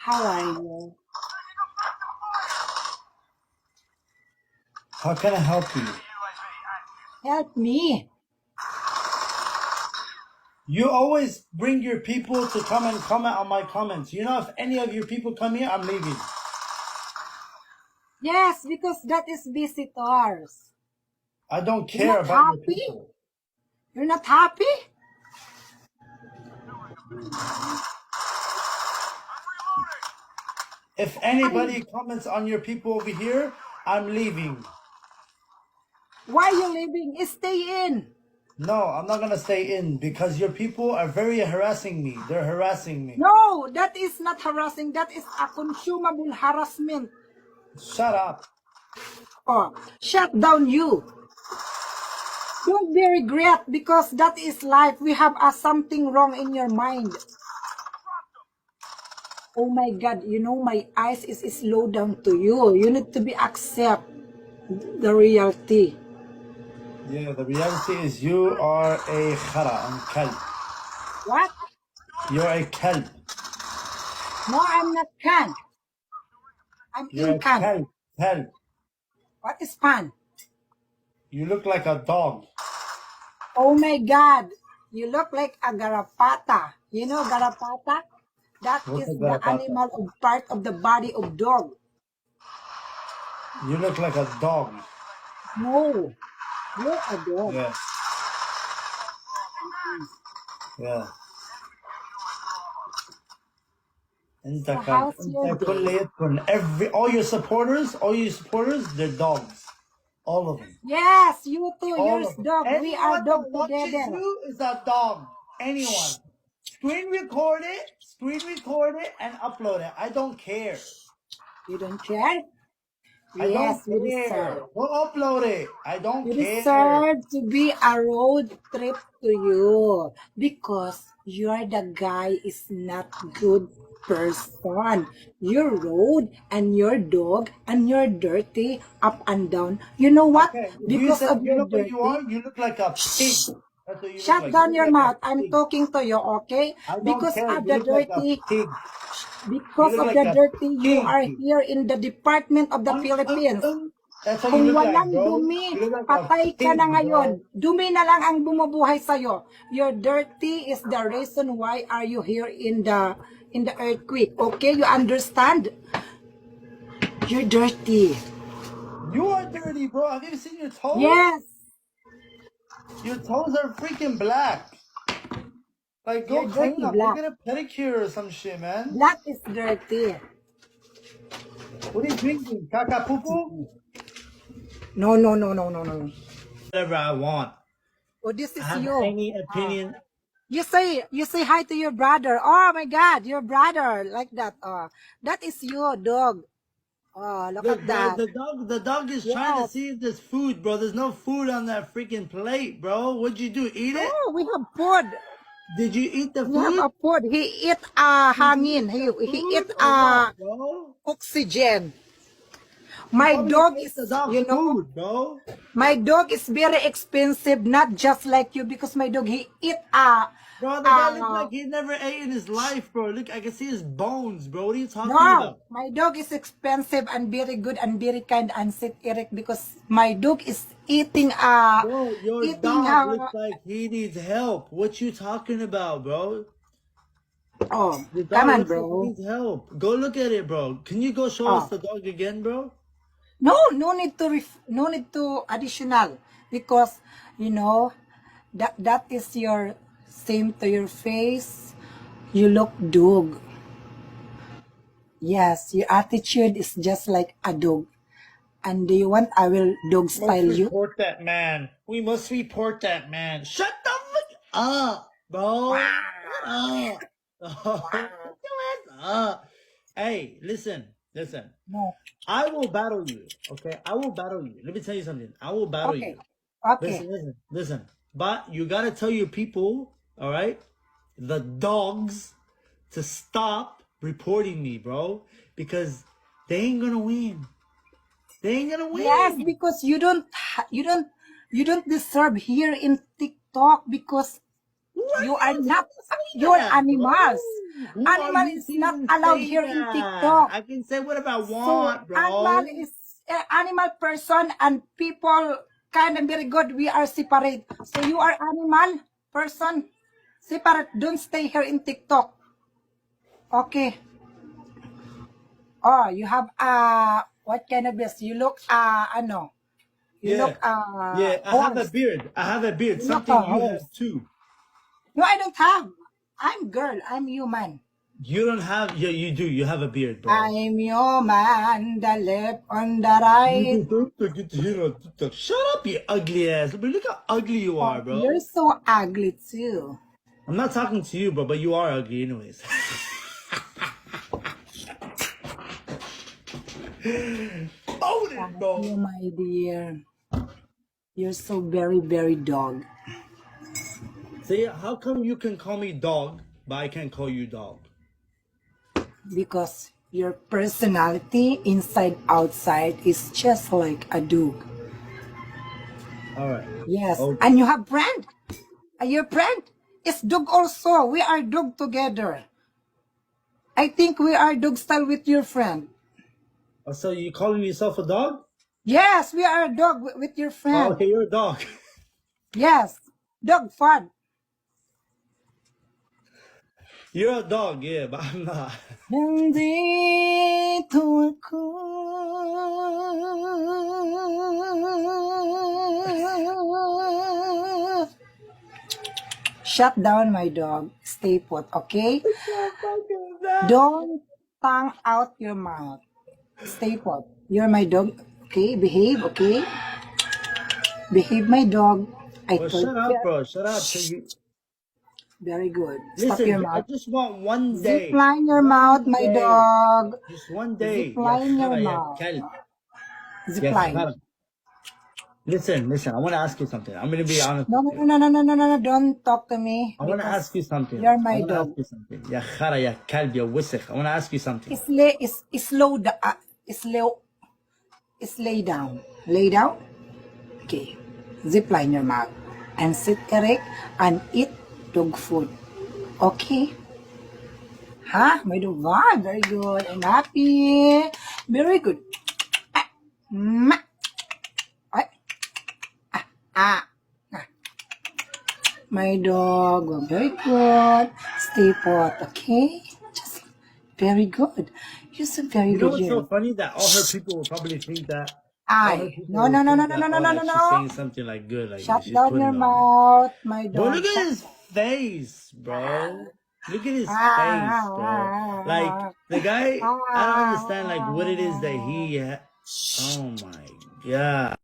How are you? How can I help you? Help me. You always bring your people to come and comment on my comments. You know, if any of your people come here, I'm leaving. Yes, because that is visitors. I don't You're care not about your happy? people. You're not happy? If anybody comments on your people over here, I'm leaving. Why are you leaving? Stay in. No, I'm not gonna stay in because your people are very harassing me. They're harassing me. No, that is not harassing. That is a consumable harassment. Shut up. Oh, shut down you. Don't be regret because that is life. We have something wrong in your mind. Oh my God, you know my eyes is slow down to you. You need to be accept the reality. Yeah, the reality is you are a khara and kelp. What? You're a kelp. No, I'm not can. I'm You're in a can. kelp. Kelp. What is pan? You look like a dog. Oh my God, you look like a garapata. You know garapata? That What's is a the garapata? animal of part of the body of dog. You look like a dog. No, you're a dog. Yeah, yeah. انت So كان how's your انت day? كليتكم all your supporters, they're dogs. All of them. Yes, you too. All Yours of them. dog. We are Anyone that dog watches together. you is a dog. Anyone. Screen record it, and upload it. I don't care. You don't care? I don't Yes, you care. deserve. Go upload it. I don't You care. deserve to be a road trip to you because you're the guy is not good person. You're road and you're dog and you're dirty up and down. You know what? Okay, if you Because said of you your know what you are, dirty, you look like a pig. That's what you look shut like. You down look your like a mouth. I'm pig. talking to you, okay? I don't Because care. of You the look like a dirty, pig. You because look of like the a dirty, you pig. are here in the Department of the Philippines. That's what you Kung look like, walang bro. dumi, You look like a patay ka pig, na bro. ngayon. Dumi na lang ang bumubuhay sa'yo. Your dirty is the reason why are you here in the earthquake. Okay, you understand? You're dirty. You are dirty, bro. Have you seen your toes? Yes, Your toes are freaking black. Like, go you're clean dirty up. Go black. get a pedicure or some shit, man. Black is dirty. What are you drinking? Kaka poo? No, no, no, no, no, no. Whatever I want. Oh, this I is have you. any Ah. opinion. You say hi to your brother. Oh my God, your brother like that. Oh, that is your dog. Oh, look Look, at bro, that. the dog is trying to Yes. see if there's food, bro. There's no food on that freaking plate, bro. What'd you do? Eat No, it? we have food. Did you eat the We have food? a food. He eat Did you hangin. eat the He food eat or what, bro? oxygen. You My probably dog ate is, the dog's you know, food, bro. my dog is very expensive, not just like you, because my dog he eat Bro, the guy looked like he never ate in his life, bro. Look, I can see his bones, bro. What are you talking no, about? my dog is expensive and very good and very kind and sit Eric because my dog is eating Bro, your eating dog looks like he needs help. What you talking about, bro? oh, Your come dog on looks like he bro. needs help. Go look at it, bro. Can you go show us Oh. the dog again, bro? No need to no need to additional because you know that is your same to your face. You look dog. Yes, your attitude is just like a dog. And do you want I will dog Must style you? report that man. We must report that man. Shut the fuck up, bro. Shut up. Shut your ass up. Hey, listen. No. I will battle you. Okay, I will battle you. Let me tell you something. I will battle Okay. you. Okay. Listen. But you gotta tell your people, all right, the dogs, to stop reporting me, bro, because they ain't gonna win. They ain't gonna Yes, win. because you don't deserve here in TikTok because Why You do are you not, say you're that, bro? animals. Who are Animal you is to not even allowed say here in that? TikTok. I can say whatever I So want, animal bro. is animal person and people kind of very good. We are separate. So you are animal person separate. Don't stay here in TikTok. Okay. Oh, you have what kind of this? You look ano? You Yeah. look Yeah, I have a horse. beard. I have a beard. You look a Something you horse. have too. No, I don't have. I'm girl. I'm human. You don't have, yeah, you do. You have a beard, bro. I'm human. The left on the You right. don't forget to hear on TikTok. Shut up, you ugly ass. I mean, look how ugly you are, Oh, you're bro. so ugly too. I'm not talking to you, bro, but you are ugly anyways. Own it, Thank you, bro. my dear. You're so very, very dog. See, how come you can call me dog, but I can't call you dog? Because your personality inside outside is just like a dog. All right. Yes. Okay. And you have friend. Your friend is dog also. We are dog together. I think we are dog style with your friend. Oh, so you calling yourself a dog? Yes, we are dog with your Oh, friend. okay, you're a dog. Yes. Dog fun. You're a dog, yeah, but I'm not. Nandito ako. Shut down, my dog. Stay put, okay? So fucking that. Don't tongue out your mouth. Stay put. You're my dog, okay? Behave, okay? Behave, my dog. I Well, told shut up, you. bro. Shut up. So Shh. you Very good. Stop your listen. I mouth. just want one Zip day. line your mouth, One my day. dog. Just one Zip day. Ya line your khara, ya mouth. kelp. Zip Ya line. khara. Listen. I want to ask you something. I'm going to be honest No, with no, you. no, no, no, no, no, no, no. Don't talk to me I want to because ask you something. you're I my want to ask dog. you something. Ya khara, ya kelp, ya wisik. I want to ask you something. Slow, slow, lay down. Lay down. Okay. Zip line your mouth and sit correct and eat dog food. Okay. Huh? My dog. Wow, very good. I'm happy. Very good. Mwah. Ay, ah. Ah. My dog. Well, very good. Stay put. Okay. Just very good. You're so very You know good what's so here. funny? That all her people will probably think that. All her Ay. people No, will no, no, no, think no, that. no, no, Oh, no, no, like she's no. saying something like good, like Shut she's down your putting on me. mouth, my Bro, dog. look at Shut his face, bro. Look at his face, bro. Like Ah, the guy, I don't understand like what it is that ah. he. Oh my god.